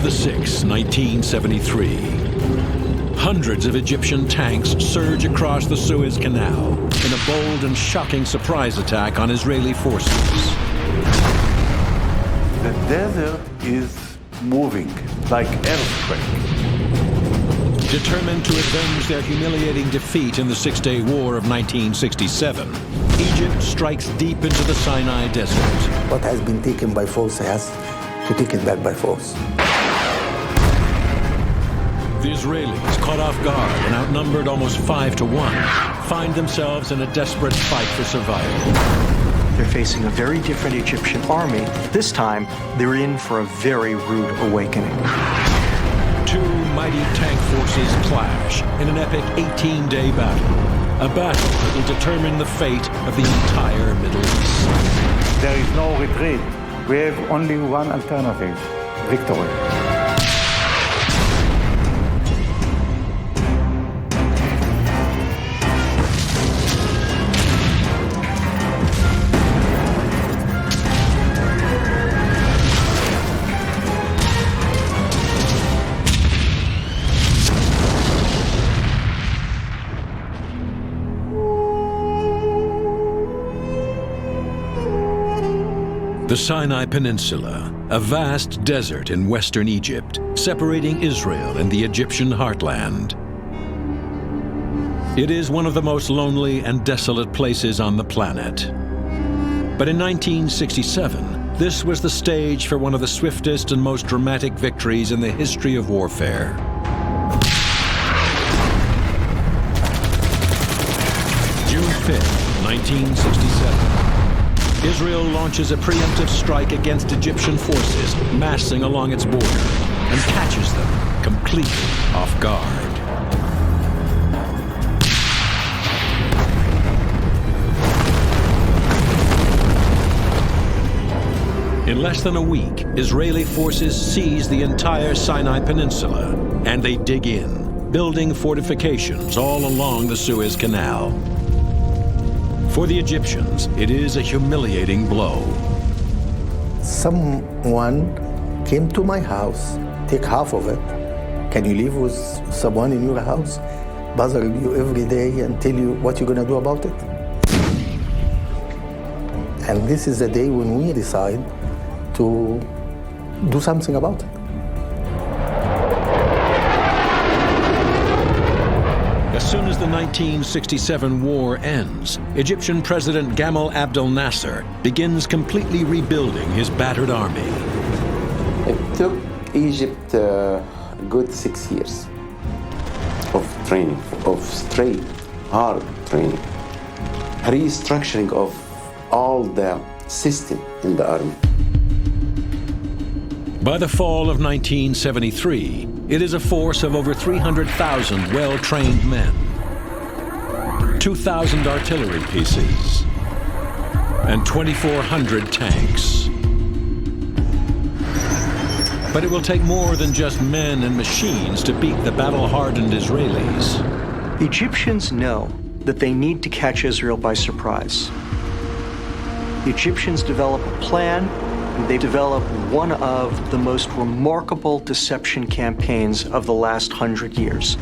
the 6th, 1973. Hundreds of Egyptian tanks surge across the Suez Canal in a bold and shocking surprise attack on Israeli forces. The desert is moving like earthquake. Determined to avenge their humiliating defeat in the Six-Day War of 1967, Egypt strikes deep into the Sinai Desert. What has been taken by force has to take it back by force. The Israelis, caught off guard and outnumbered almost 5 to 1, find themselves in a desperate fight for survival. They're facing a very different Egyptian army. This time, they're in for a very rude awakening. Two mighty tank forces clash in an epic 18-day battle. A battle that will determine the fate of the entire Middle East. There is no retreat. We have only one alternative: victory. The Sinai Peninsula, a vast desert in western Egypt, separating Israel and the Egyptian heartland. It is one of the most lonely and desolate places on the planet. But in 1967, this was the stage for one of the swiftest and most dramatic victories in the history of warfare. June 5th, 1967. Israel launches a preemptive strike against Egyptian forces massing along its border and catches them completely off guard. In less than a week, Israeli forces seize the entire Sinai Peninsula, and they dig in, building fortifications all along the Suez Canal. For the Egyptians, it is a humiliating blow. Someone came to my house, take half of it. Can you live with someone in your house, bother you every day and tell you what you're gonna do about it? And this is the day when we decide to do something about it. As soon as the 1967 war ends, Egyptian President Gamal Abdel Nasser begins completely rebuilding his battered army. It took Egypt a good 6 years of training, of straight, hard training, restructuring of all the system in the army. By the fall of 1973, it is a force of over 300,000 well-trained men, 2,000 artillery pieces, and 2,400 tanks. But it will take more than just men and machines to beat the battle-hardened Israelis. The Egyptians know that they need to catch Israel by surprise. The Egyptians develop a plan. They develop one of the most remarkable deception campaigns of the last 100 years.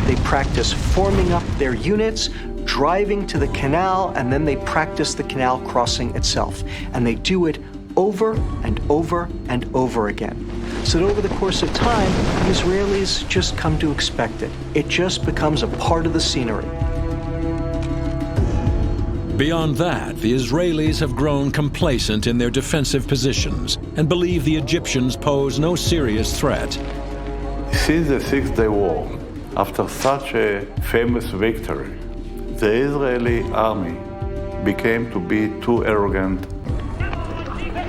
They practice forming up their units, driving to the canal, and then they practice the canal crossing itself. And they do it over and over and over again. So that over the course of time, the Israelis just come to expect it. It just becomes a part of the scenery. Beyond that, the Israelis have grown complacent in their defensive positions and believe the Egyptians pose no serious threat. Since the Six-Day War, after such a famous victory, the Israeli army became to be too arrogant.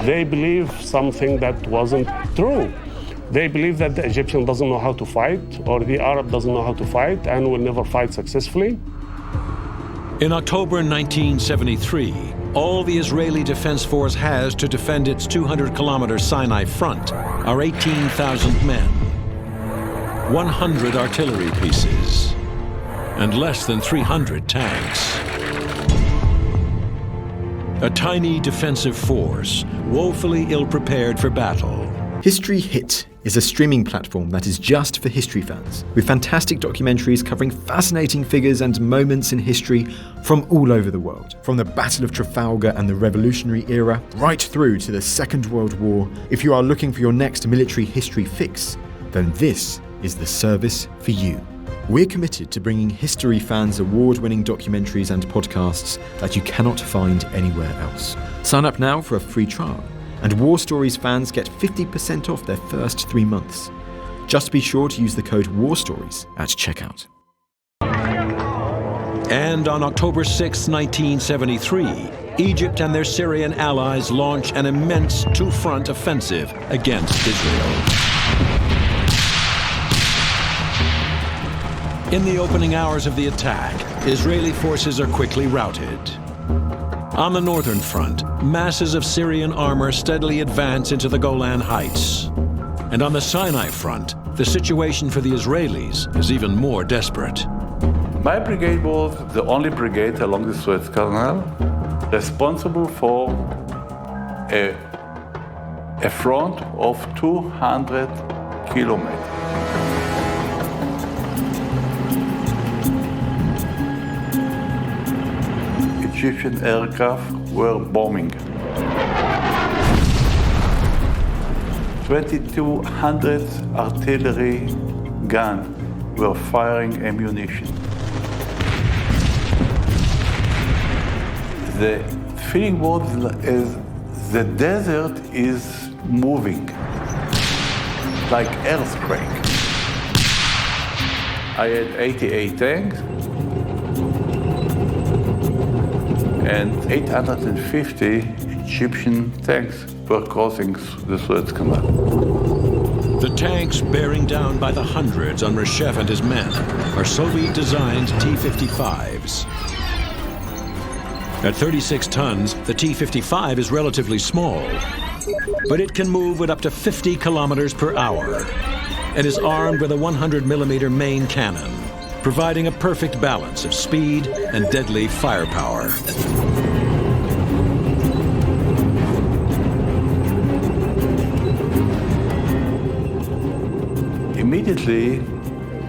They believe something that wasn't true. They believe that the Egyptian doesn't know how to fight, or the Arab doesn't know how to fight, and will never fight successfully. In October 1973, all the Israeli Defense Force has to defend its 200-kilometer Sinai front are 18,000 men, 100 artillery pieces, and less than 300 tanks. A tiny defensive force, woefully ill-prepared for battle, History Hit is a streaming platform that is just for history fans, with fantastic documentaries covering fascinating figures and moments in history from all over the world. From the Battle of Trafalgar and the Revolutionary Era, right through to the Second World War. If you are looking for your next military history fix, then this is the service for you. We're committed to bringing history fans award-winning documentaries and podcasts that you cannot find anywhere else. Sign up now for a free trial, and War Stories fans get 50% off their first 3 months. Just be sure to use the code WARSTORIES at checkout. And on October 6, 1973, Egypt and their Syrian allies launch an immense two-front offensive against Israel. In the opening hours of the attack, Israeli forces are quickly routed. On the northern front, masses of Syrian armor steadily advance into the Golan Heights. And on the Sinai front, the situation for the Israelis is even more desperate. My brigade was the only brigade along the Suez Canal responsible for a front of 200 kilometers. Egyptian aircraft were bombing. 2,200 artillery guns were firing ammunition. The feeling was as the desert is moving, like earthquake. I had 88 tanks, and 850 Egyptian tanks were crossing the Suez Canal. The tanks bearing down by the hundreds on Reshef and his men are Soviet-designed T-55s. At 36 tons, the T-55 is relatively small, but it can move at up to 50 kilometers per hour and is armed with a 100mm main cannon, providing a perfect balance of speed and deadly firepower. Immediately,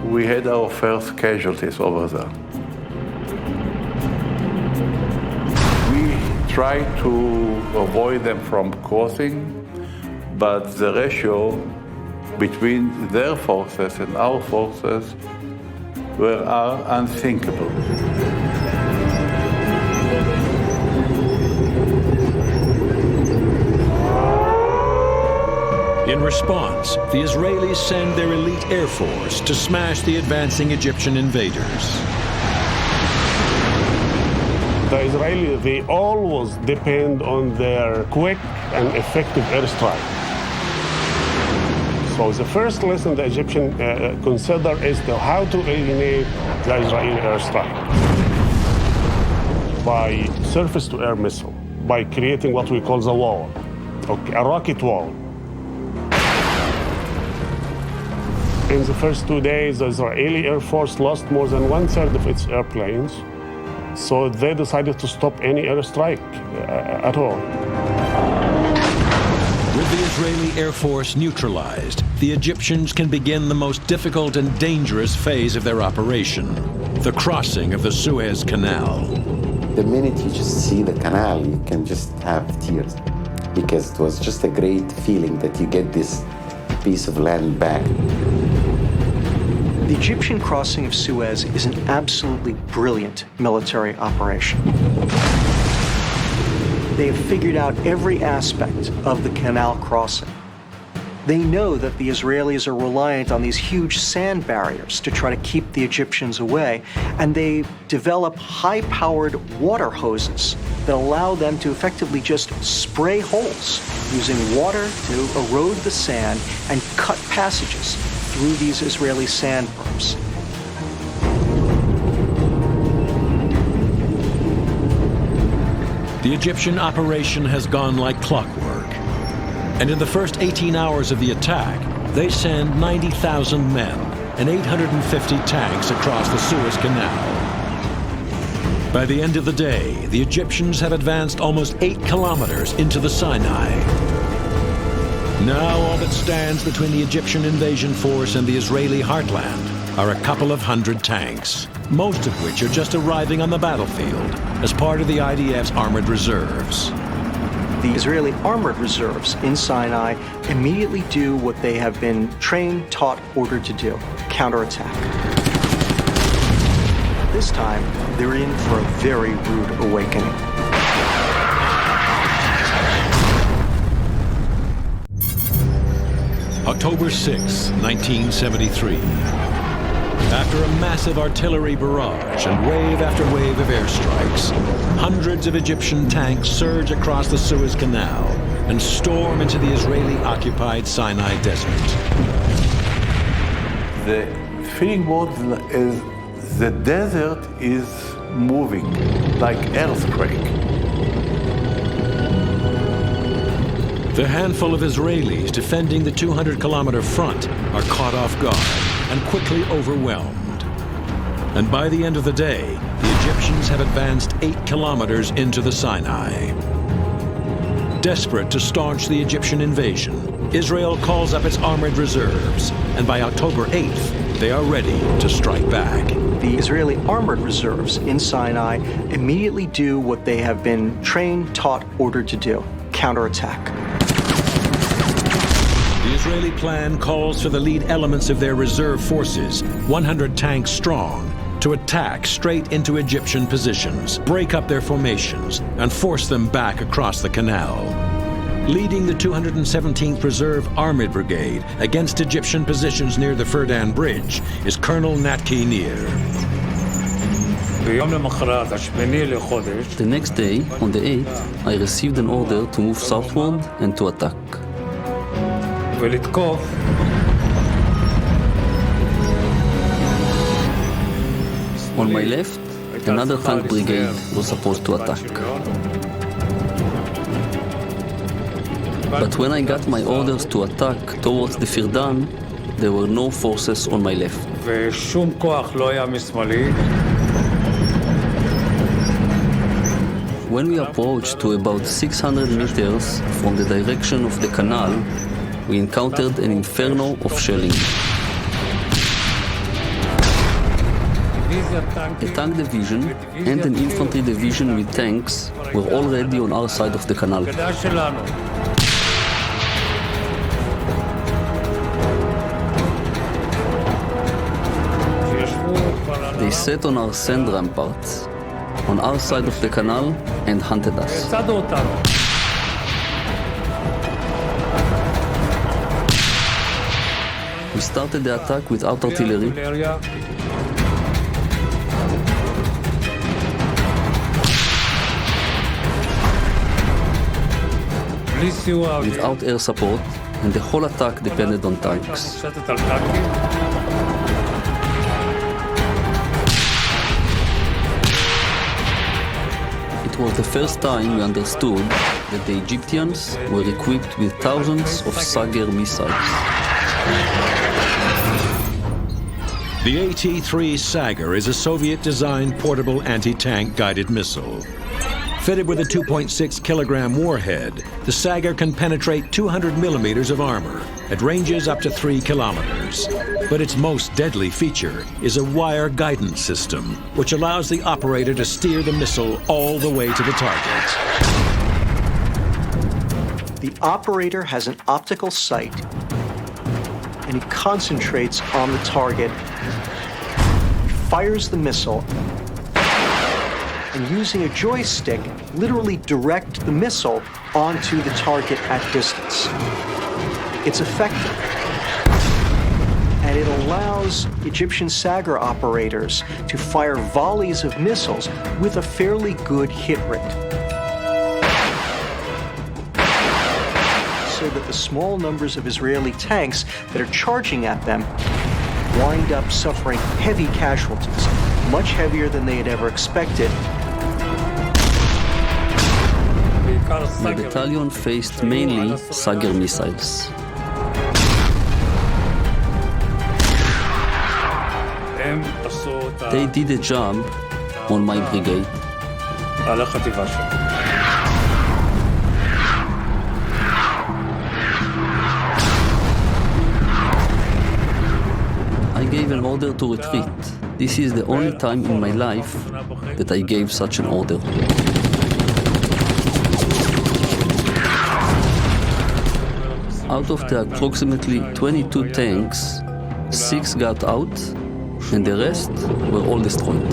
we had our first casualties over there. We tried to avoid them from crossing, but the ratio between their forces and our forces are unthinkable. In response, the Israelis send their elite air force to smash the advancing Egyptian invaders. The Israelis, they always depend on their quick and effective airstrike. So the first lesson the Egyptians consider is how to eliminate the Israeli airstrike by surface-to-air missile, by creating what we call the wall, okay, a rocket wall. In the first 2 days, the Israeli Air Force lost more than 1/3 of its airplanes, so they decided to stop any airstrike at all. With the Israeli Air Force neutralized, the Egyptians can begin the most difficult and dangerous phase of their operation, the crossing of the Suez Canal. The minute you just see the canal, you can just have tears, because it was just a great feeling that you get this piece of land back. The Egyptian crossing of Suez is an absolutely brilliant military operation. They have figured out every aspect of the canal crossing. They know that the Israelis are reliant on these huge sand barriers to try to keep the Egyptians away, and they develop high-powered water hoses that allow them to effectively just spray holes using water to erode the sand and cut passages through these Israeli sand berms. The Egyptian operation has gone like clockwork. And in the first 18 hours of the attack, they send 90,000 men and 850 tanks across the Suez Canal. By the end of the day, the Egyptians have advanced almost 8 kilometers into the Sinai. Now all that stands between the Egyptian invasion force and the Israeli heartland are a couple of hundred tanks, most of which are just arriving on the battlefield as part of the IDF's armored reserves. The Israeli armored reserves in Sinai immediately do what they have been trained, taught, ordered to do: counterattack. This time, they're in for a very rude awakening. October 6, 1973. After a massive artillery barrage and wave after wave of airstrikes, hundreds of Egyptian tanks surge across the Suez Canal and storm into the Israeli-occupied Sinai Desert. The feeling was is the desert is moving like earthquake. The handful of Israelis defending the 200-kilometer front are caught off guard and quickly overwhelmed. And by the end of the day, the Egyptians have advanced 8 kilometers into the Sinai. Desperate to staunch the Egyptian invasion, Israel calls up its armored reserves, and by October 8th, they are ready to strike back. The Israeli armored reserves in Sinai immediately do what they have been trained, taught, ordered to do: counterattack. The Israeli plan calls for the lead elements of their reserve forces, 100 tanks strong, to attack straight into Egyptian positions, break up their formations, and force them back across the canal. Leading the 217th Reserve Armored Brigade against Egyptian positions near the Ferdan Bridge is Colonel Natki Nir. The next day, on the 8th, I received an order to move southward and to attack. On my left, another tank brigade was supposed to attack. But when I got my orders to attack towards the Firdan, there were no forces on my left. When we approached to about 600 meters from the direction of the canal, we encountered an inferno of shelling. A tank division and an infantry division with tanks were already on our side of the canal. They sat on our sand ramparts, on our side of the canal, and hunted us. We started the attack without artillery. Without air support, and the whole attack depended on tanks. It was the first time we understood that the Egyptians were equipped with thousands of Sager missiles. The AT-3 Sager is a Soviet-designed portable anti-tank guided missile. Fitted with a 2.6-kilogram warhead, the Sager can penetrate 200 millimeters of armor at ranges up to 3 kilometers. But its most deadly feature is a wire guidance system, which allows the operator to steer the missile all the way to the target. The operator has an optical sight, and he concentrates on the target, fires the missile, and using a joystick, literally direct the missile onto the target at distance. It's effective, and it allows Egyptian Sager operators to fire volleys of missiles with a fairly good hit rate, so that the small numbers of Israeli tanks that are charging at them wind up suffering heavy casualties, much heavier than they had ever expected. My battalion faced mainly Sager missiles. They did a job on my brigade. gave an order to retreat. This is the only time in my life that I gave such an order. Out of the approximately 22 tanks, 6 got out, and the rest were all destroyed.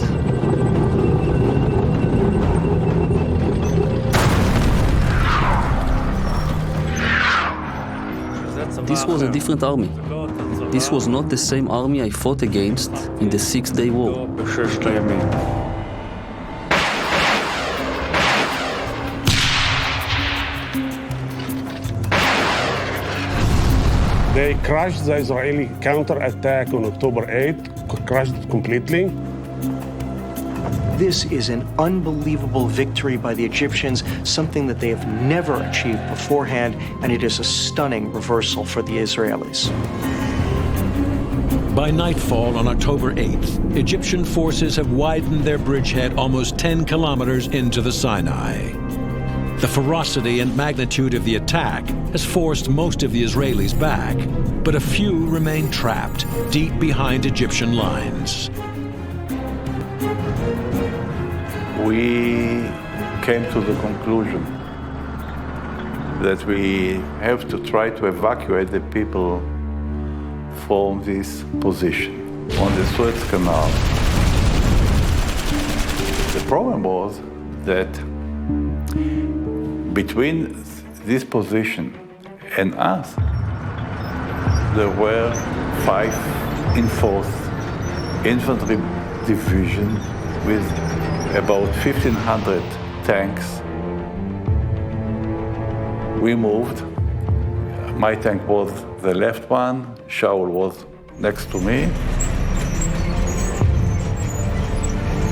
This was a different army. This was not the same army I fought against in the 6-day war. They crushed the Israeli counterattack on October 8th, crushed it completely. This is an unbelievable victory by the Egyptians, something that they have never achieved beforehand, and it is a stunning reversal for the Israelis. By nightfall on October 8th, Egyptian forces have widened their bridgehead almost 10 kilometers into the Sinai. The ferocity and magnitude of the attack has forced most of the Israelis back, but a few remain trapped deep behind Egyptian lines. We came to the conclusion that we have to try to evacuate the people from this position on the Suez Canal. The problem was that between this position and us, there were 5 reinforced infantry division with about 1,500 tanks. We moved. My tank was the left one, Shaul was next to me.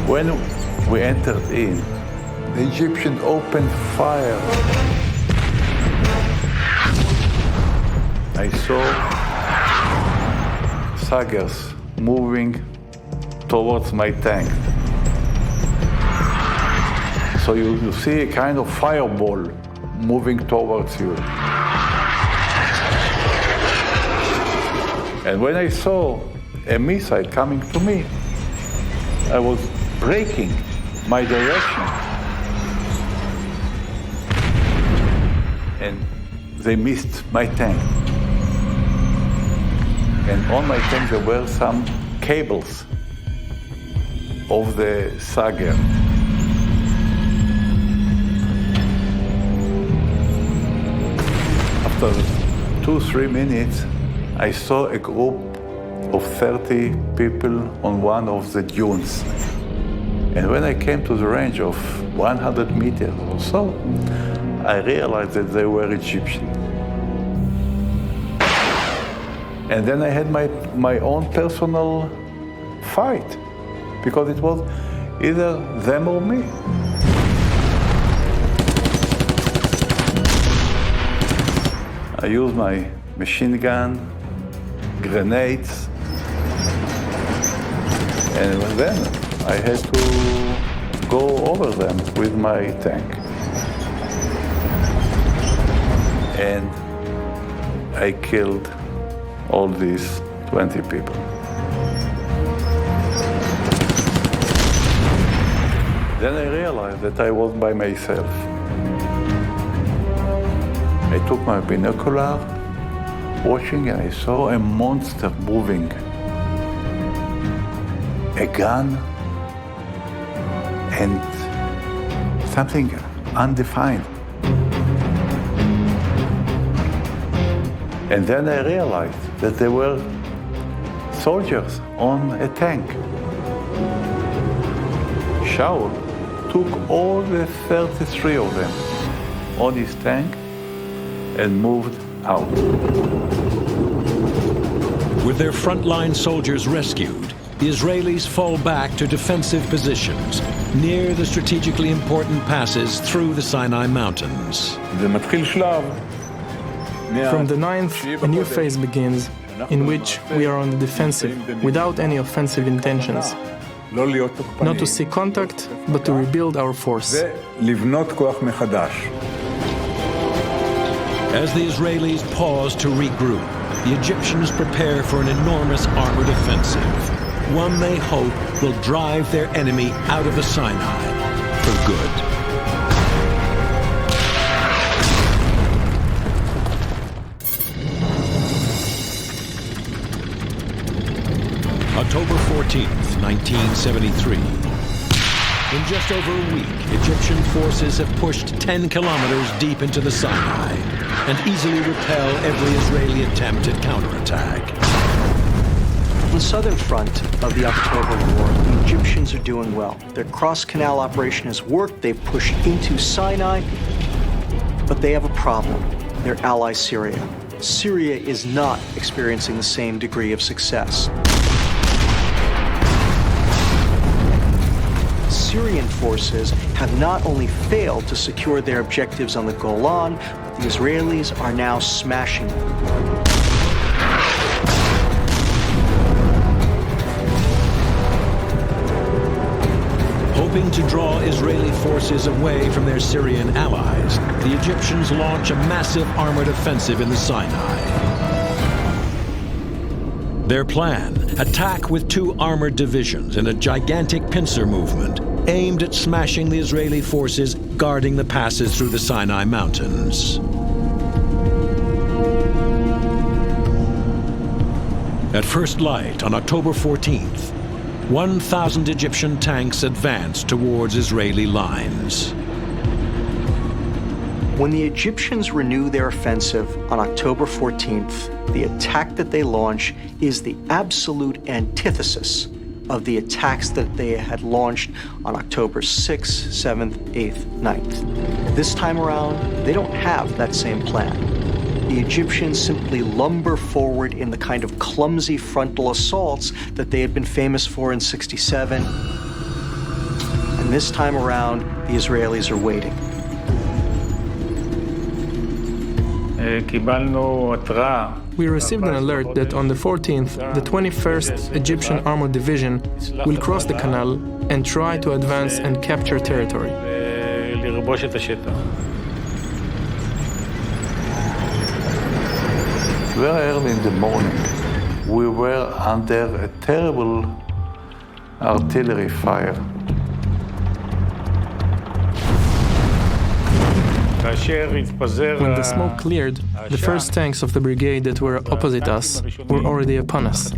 When we entered in, the Egyptians opened fire. I saw saggers moving towards my tank. So you see a kind of fireball moving towards you. And when I saw a missile coming to me, I was braking my direction. And they missed my tank. And on my tank there were some cables of the Sagger. After 2-3 minutes, I saw a group of 30 people on one of the dunes. And when I came to the range of 100 meters or so, I realized that they were Egyptian. And then I had my own personal fight, because it was either them or me. I used my machine gun, grenades, and then I had to go over them with my tank. And I killed all these 20 people. Then I realized that I was by myself. I took my binocular, watching, and I saw a monster moving. A gun and something undefined. And then I realized that there were soldiers on a tank. Shaul took all the 33 of them on his tank and moved out. With their frontline soldiers rescued, the Israelis fall back to defensive positions near the strategically important passes through the Sinai Mountains. From the 9th, a new phase begins, in which we are on the defensive, without any offensive intentions. Not to seek contact, but to rebuild our force. As the Israelis pause to regroup, the Egyptians prepare for an enormous armored offensive, one they hope will drive their enemy out of the Sinai for good. October 14th, 1973. In just over a week, Egyptian forces have pushed 10 kilometers deep into the Sinai and easily repel every Israeli attempt at counterattack. On the southern front of the October War, the Egyptians are doing well. Their cross-canal operation has worked. They've pushed into Sinai, but they have a problem. Their ally, Syria. Syria is not experiencing the same degree of success. Syrian forces have not only failed to secure their objectives on the Golan, but the Israelis are now smashing them. Hoping to draw Israeli forces away from their Syrian allies, the Egyptians launch a massive armored offensive in the Sinai. Their plan, attack with 2 armored divisions in a gigantic pincer movement, aimed at smashing the Israeli forces guarding the passes through the Sinai Mountains. At first light on October 14th, 1,000 Egyptian tanks advanced towards Israeli lines. When the Egyptians renew their offensive on October 14th, the attack that they launch is the absolute antithesis of the attacks that they had launched on October 6th, 7th, 8th, 9th. This time around, they don't have that same plan. The Egyptians simply lumber forward in the kind of clumsy frontal assaults that they had been famous for in '67. And this time around, the Israelis are waiting. We received an alert that on the 14th, the 21st Egyptian Armored Division will cross the canal and try to advance and capture territory. Very early in the morning, we were under a terrible artillery fire. When the smoke cleared, the first tanks of the brigade that were opposite us were already upon us.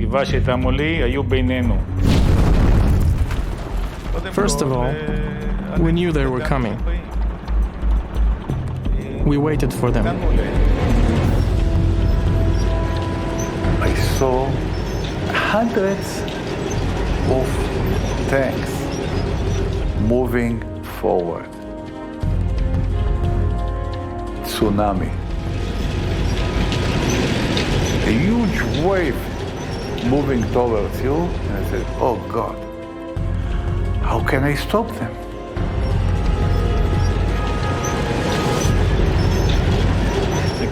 First of all, we knew they were coming. We waited for them. I saw hundreds of tanks moving forward. Tsunami. A huge wave moving towards you, and I said, oh God, how can I stop them?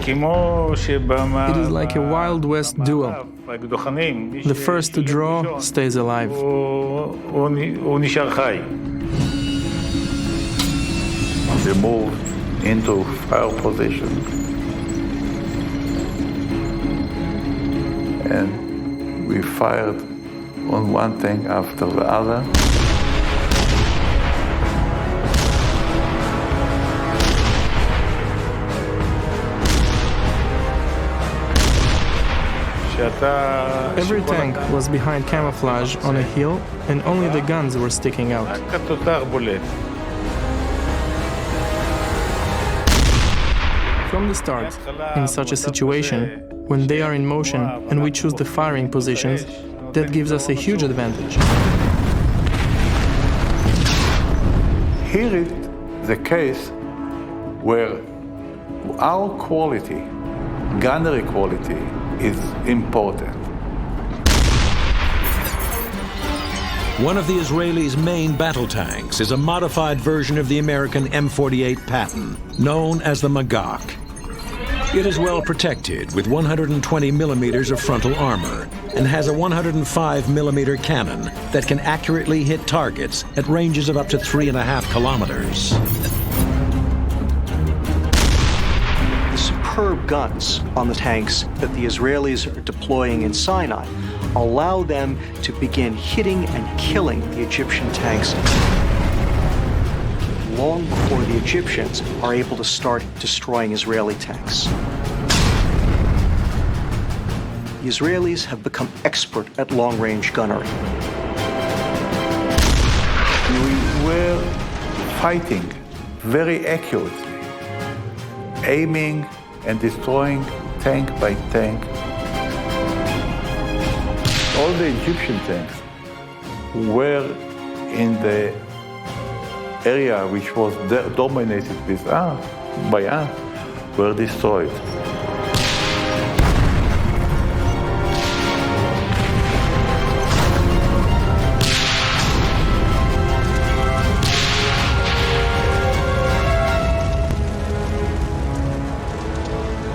It is like a Wild West duel. The first to draw stays alive. They moved into fire position. And we fired on one thing after the other. Every tank was behind camouflage on a hill, and only the guns were sticking out. From the start, in such a situation, when they are in motion and we choose the firing positions, that gives us a huge advantage. Here is the case where our quality, gunnery quality, is important. One of the Israelis' main battle tanks is a modified version of the American M48 Patton, known as the Magach. It is well protected with 120 millimeters of frontal armor and has a 105 millimeter cannon that can accurately hit targets at ranges of up to 3.5 kilometers. The superb guns on the tanks that the Israelis are deploying in Sinai allow them to begin hitting and killing the Egyptian tanks long before the Egyptians are able to start destroying Israeli tanks. The Israelis have become expert at long-range gunnery. We were fighting very accurately, aiming and destroying tank by tank. All the Egyptian tanks were in the area which was dominated by us, were destroyed.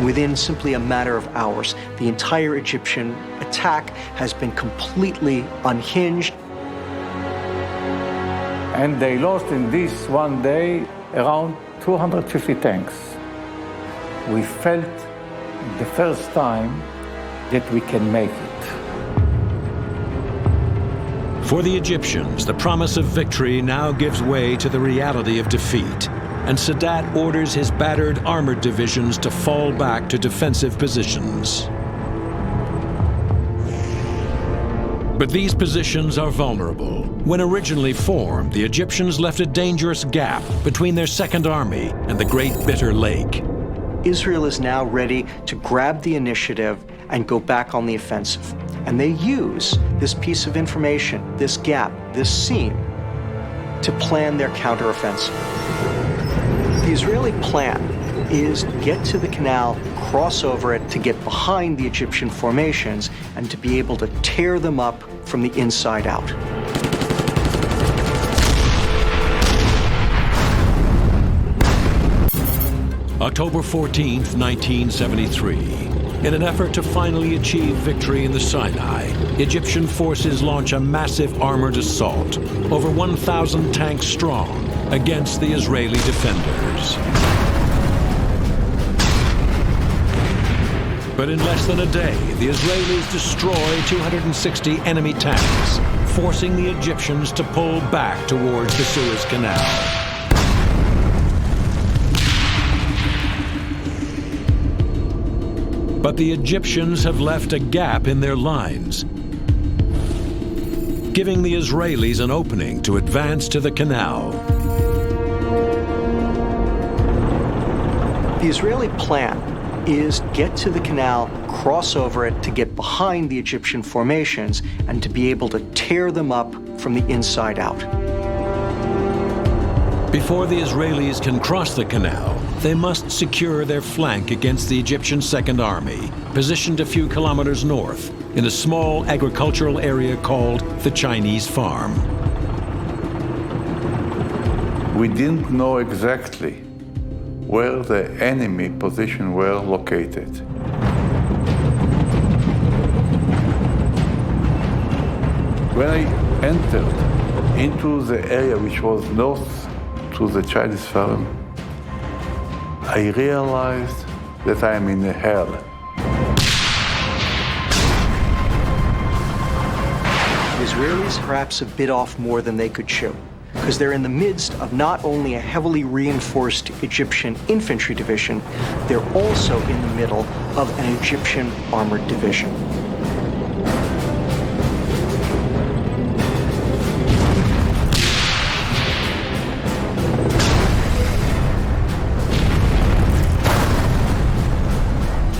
Within simply a matter of hours, the entire Egyptian attack has been completely unhinged. And they lost in this one day around 250 tanks. We felt the first time that we can make it. For the Egyptians, the promise of victory now gives way to the reality of defeat, and Sadat orders his battered armored divisions to fall back to defensive positions. But these positions are vulnerable. When originally formed, the Egyptians left a dangerous gap between their Second Army and the Great Bitter Lake. Israel is now ready to grab the initiative and go back on the offensive. And they use this piece of information, this gap, this seam, to plan their counteroffensive. The Israeli plan is to get to the canal, cross over it, to get behind the Egyptian formations, and to be able to tear them up from the inside out. October 14th, 1973. In an effort to finally achieve victory in the Sinai, Egyptian forces launch a massive armored assault, over 1,000 tanks strong, against the Israeli defenders. But in less than a day, the Israelis destroy 260 enemy tanks, forcing the Egyptians to pull back towards the Suez Canal. But the Egyptians have left a gap in their lines, giving the Israelis an opening to advance to the canal. The Israeli plan is get to the canal, cross over it, to get behind the Egyptian formations, and to be able to tear them up from the inside out. Before the Israelis can cross the canal, they must secure their flank against the Egyptian Second Army, positioned a few kilometers north in a small agricultural area called the Chinese Farm. We didn't know exactly where the enemy positions were located. When I entered into the area which was north to the Chinese farm, I realized that I am in hell. The Israelis perhaps have bit off more than they could chew, because they're in the midst of not only a heavily reinforced Egyptian infantry division, they're also in the middle of an Egyptian armored division.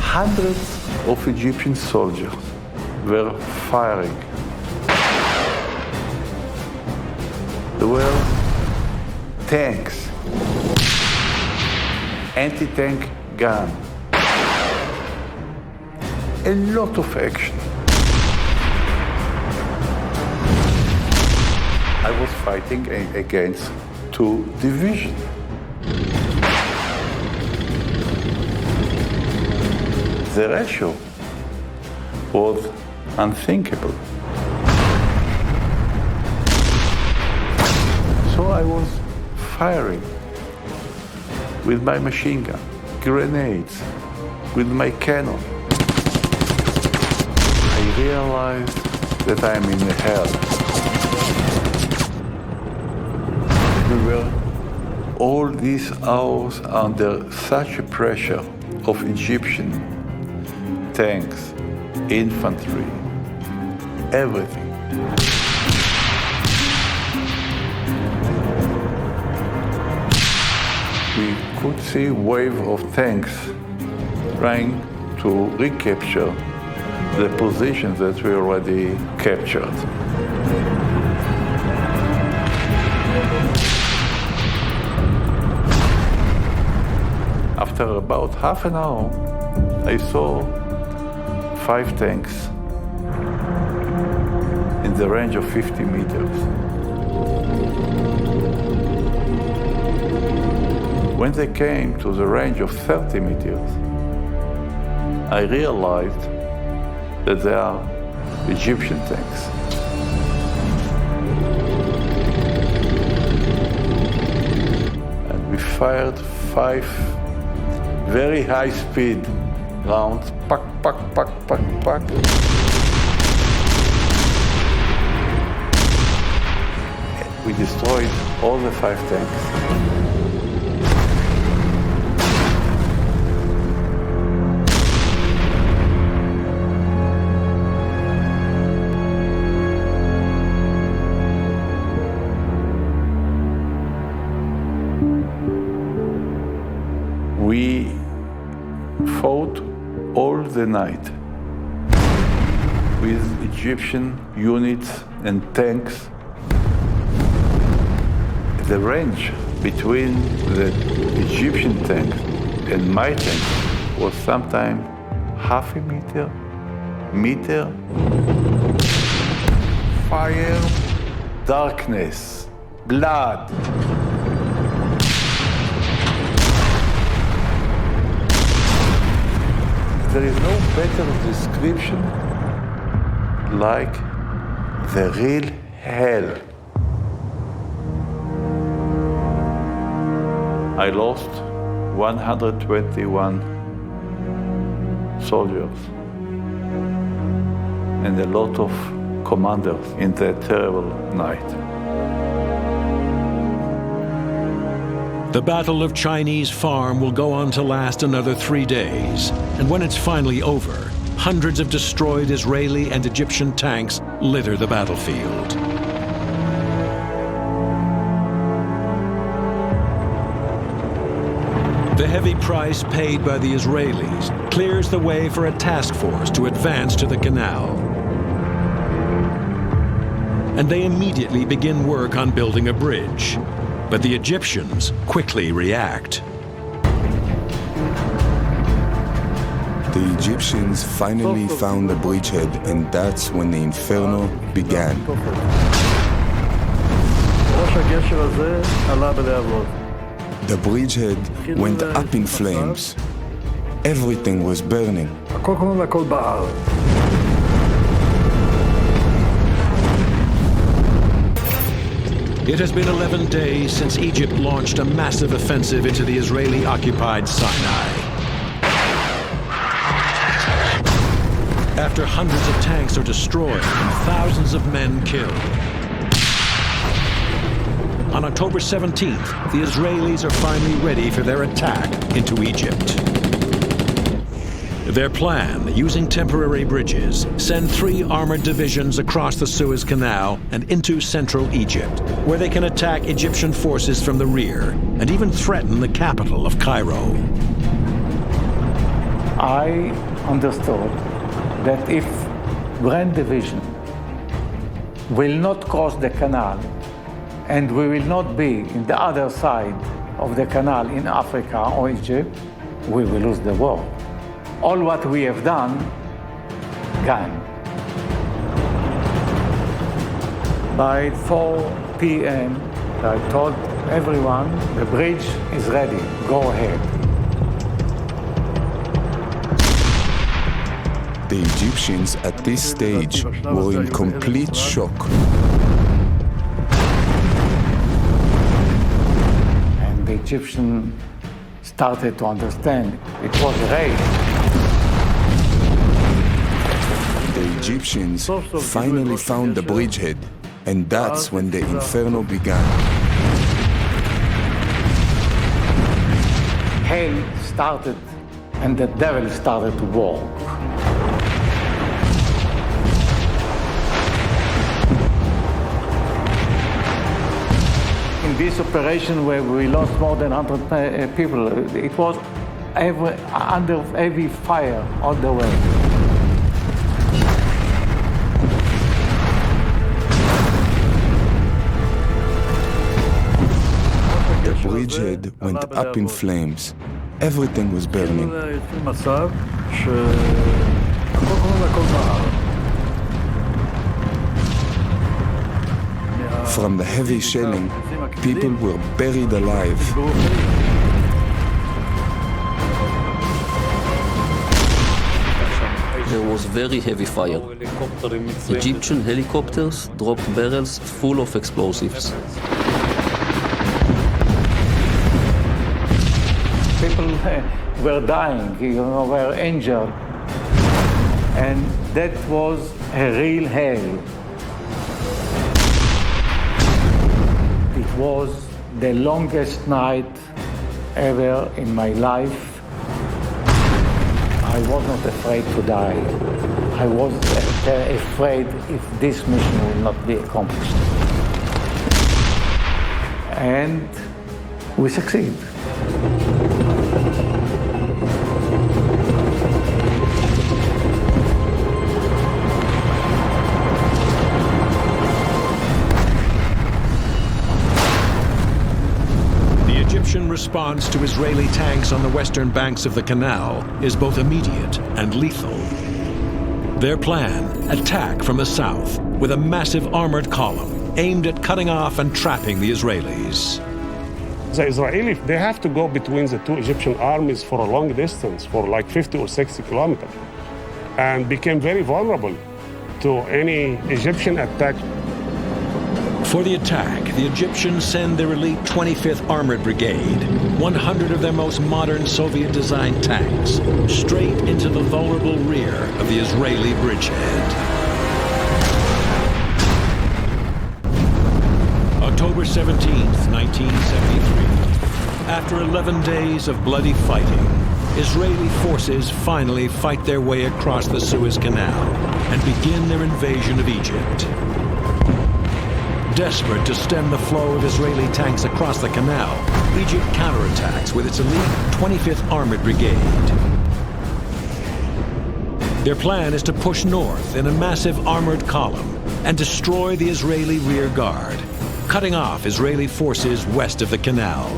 Hundreds of Egyptian soldiers were firing. There were tanks, anti-tank gun, a lot of action. I was fighting against two divisions. The ratio was unthinkable. So I was firing with my machine gun, grenades, with my cannon. I realized that I am in hell. We were all these hours under such a pressure of Egyptian tanks, infantry, everything. We could see a wave of tanks trying to recapture the positions that we already captured. After about half an hour, I saw 5 tanks in the range of 50 meters. When they came to the range of 30 meters, I realized that they are Egyptian tanks. And we fired 5 very high-speed rounds, pack, pack, pack, pack, pack. We destroyed all the 5 tanks. We fought all the night with Egyptian units and tanks. The range between the Egyptian tanks and my tank was sometimes half a meter, meter. Fire, darkness, blood. There is no better description like the real hell. I lost 121 soldiers and a lot of commanders in that terrible night. The Battle of Chinese Farm will go on to last another 3 days, and when it's finally over, hundreds of destroyed Israeli and Egyptian tanks litter the battlefield. The heavy price paid by the Israelis clears the way for a task force to advance to the canal. And they immediately begin work on building a bridge. But the Egyptians quickly react. The Egyptians finally found the bridgehead, and that's when the inferno began. The bridgehead went up in flames. Everything was burning. It has been 11 days since Egypt launched a massive offensive into the Israeli-occupied Sinai. After hundreds of tanks are destroyed and thousands of men killed. On October 17th, the Israelis are finally ready for their attack into Egypt. Their plan, using temporary bridges, send 3 armored divisions across the Suez Canal and into central Egypt, where they can attack Egyptian forces from the rear and even threaten the capital of Cairo. I understood that if Grand Division will not cross the canal and we will not be in the other side of the canal in Africa or Egypt, we will lose the war. All what we have done, gone. By 4 p.m., I told everyone, the bridge is ready, go ahead. The Egyptians at this stage were in complete shock. And the Egyptians started to understand it was a raid. The Egyptians finally found the bridgehead, and that's when the inferno began. Hell started and the devil started to walk. In this operation where we lost more than 100 people, it was under heavy fire all the way. The bridgehead went up in flames. Everything was burning. From the heavy shelling, people were buried alive. There was very heavy fire. Egyptian helicopters dropped barrels full of explosives. People were dying, were injured. And that was a real hell. It was the longest night ever in my life. I was not afraid to die. I was afraid if this mission will not be accomplished. And we succeed. Egyptian response to Israeli tanks on the western banks of the canal is both immediate and lethal. Their plan, attack from the south with a massive armored column aimed at cutting off and trapping the Israelis. The Israelis, they have to go between the two Egyptian armies for a long distance, for like 50 or 60 kilometers, and became very vulnerable to any Egyptian attack. For the attack, the Egyptians send their elite 25th Armored Brigade, 100 of their most modern Soviet-designed tanks, straight into the vulnerable rear of the Israeli bridgehead. October 17th, 1973. After 11 days of bloody fighting, Israeli forces finally fight their way across the Suez Canal and begin their invasion of Egypt. Desperate to stem the flow of Israeli tanks across the canal, Egypt counterattacks with its elite 25th Armored Brigade. Their plan is to push north in a massive armored column and destroy the Israeli rear guard, cutting off Israeli forces west of the canal.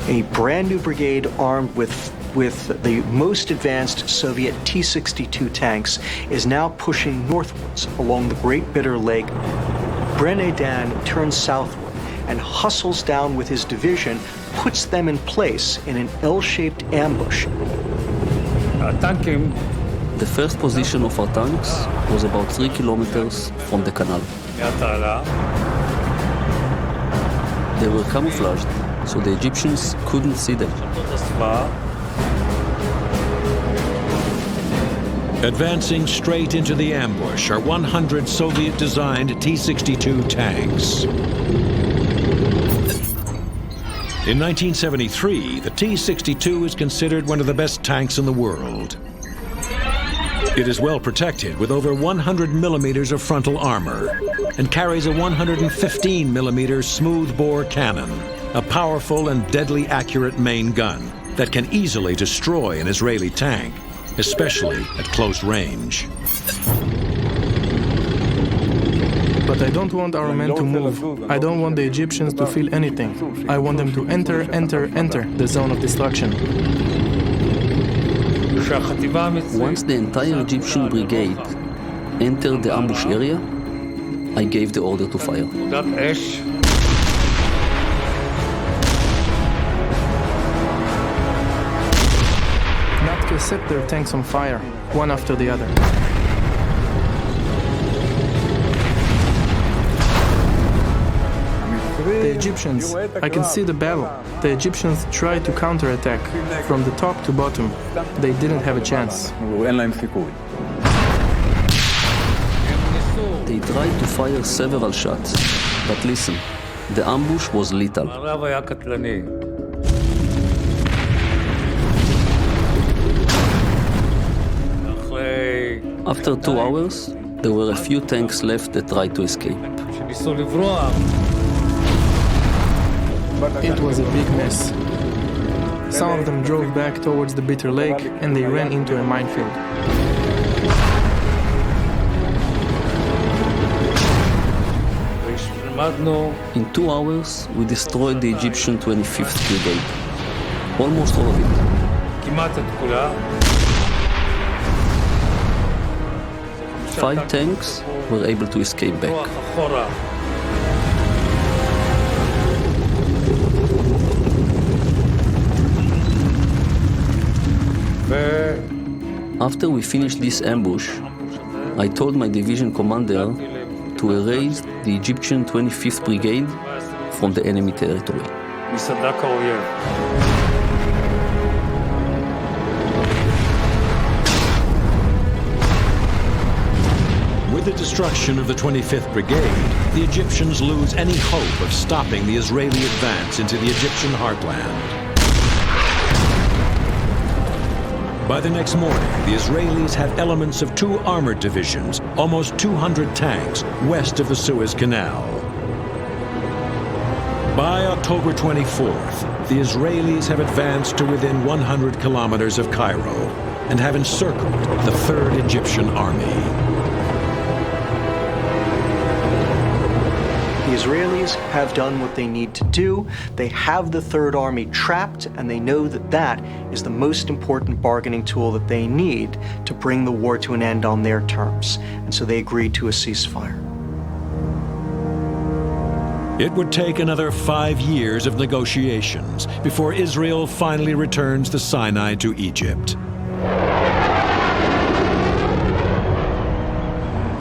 A brand new brigade armed with the most advanced Soviet T-62 tanks is now pushing northwards along the Great Bitter Lake. Brenedan turns southward and hustles down with his division, puts them in place in an L-shaped ambush. The first position of our tanks was about 3 kilometers from the canal. They were camouflaged, so the Egyptians couldn't see them. Advancing straight into the ambush are 100 Soviet-designed T-62 tanks. In 1973, the T-62 is considered one of the best tanks in the world. It is well protected with over 100 millimeters of frontal armor and carries a 115 millimeter smooth-bore cannon, a powerful and deadly accurate main gun that can easily destroy an Israeli tank, especially at close range. But I don't want our men to move. I don't want the Egyptians to feel anything. I want them to enter the zone of destruction. Once the entire Egyptian brigade entered the ambush area, I gave the order to fire. Natke set their tanks on fire, one after the other. The Egyptians, I can see the battle. The Egyptians tried to counterattack from the top to bottom. They didn't have a chance. They tried to fire several shots, but listen, the ambush was lethal. After 2 hours, there were a few tanks left that tried to escape. It was a big mess. Some of them drove back towards the Bitter Lake and they ran into a minefield. In 2 hours, we destroyed the Egyptian 25th Brigade. Almost all of it. 5 tanks were able to escape back. After we finished this ambush, I told my division commander to erase the Egyptian 25th Brigade from the enemy territory. With the destruction of the 25th Brigade, the Egyptians lose any hope of stopping the Israeli advance into the Egyptian heartland. By the next morning, the Israelis had elements of 2 armored divisions, almost 200 tanks, west of the Suez Canal. By October 24th, the Israelis have advanced to within 100 kilometers of Cairo and have encircled the 3rd Egyptian Army. The Israelis have done what they need to do. They have the Third Army trapped, and they know that that is the most important bargaining tool that they need to bring the war to an end on their terms. And so they agreed to a ceasefire. It would take another 5 years of negotiations before Israel finally returns the Sinai to Egypt.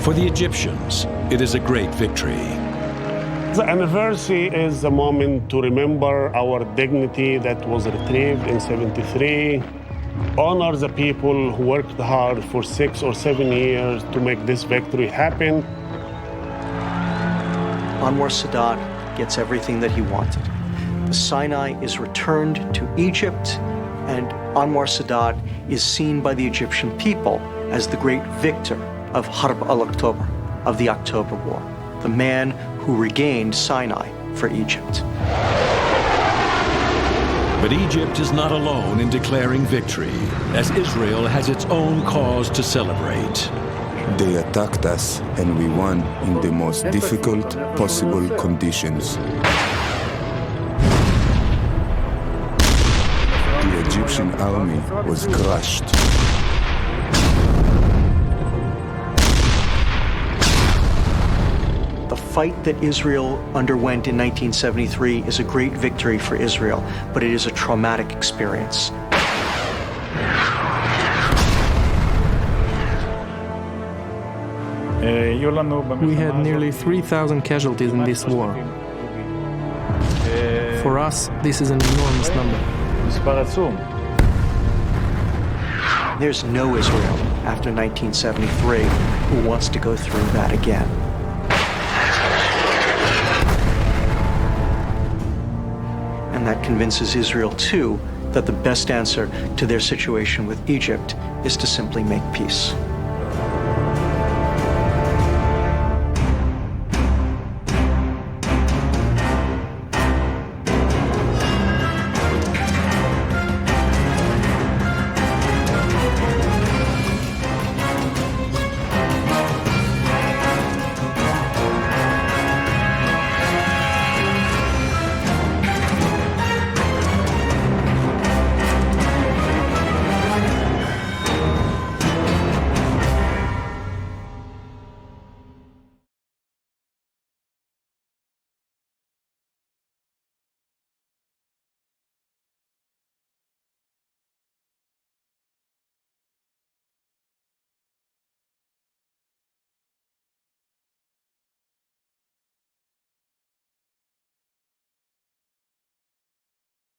For the Egyptians, it is a great victory. The anniversary is a moment to remember our dignity that was retrieved in '73, honor the people who worked hard for 6 or 7 years to make this victory happen. Anwar Sadat gets everything that he wanted. The Sinai is returned to Egypt, and Anwar Sadat is seen by the Egyptian people as the great victor of Harb al-October, of the October War, the man who regained Sinai for Egypt. But Egypt is not alone in declaring victory, as Israel has its own cause to celebrate. They attacked us and we won in the most difficult possible conditions. The Egyptian army was crushed. The fight that Israel underwent in 1973 is a great victory for Israel, but it is a traumatic experience. We had nearly 3,000 casualties in this war. For us, this is an enormous number. There's no Israel after 1973 who wants to go through that again. And that convinces Israel, too, that the best answer to their situation with Egypt is to simply make peace.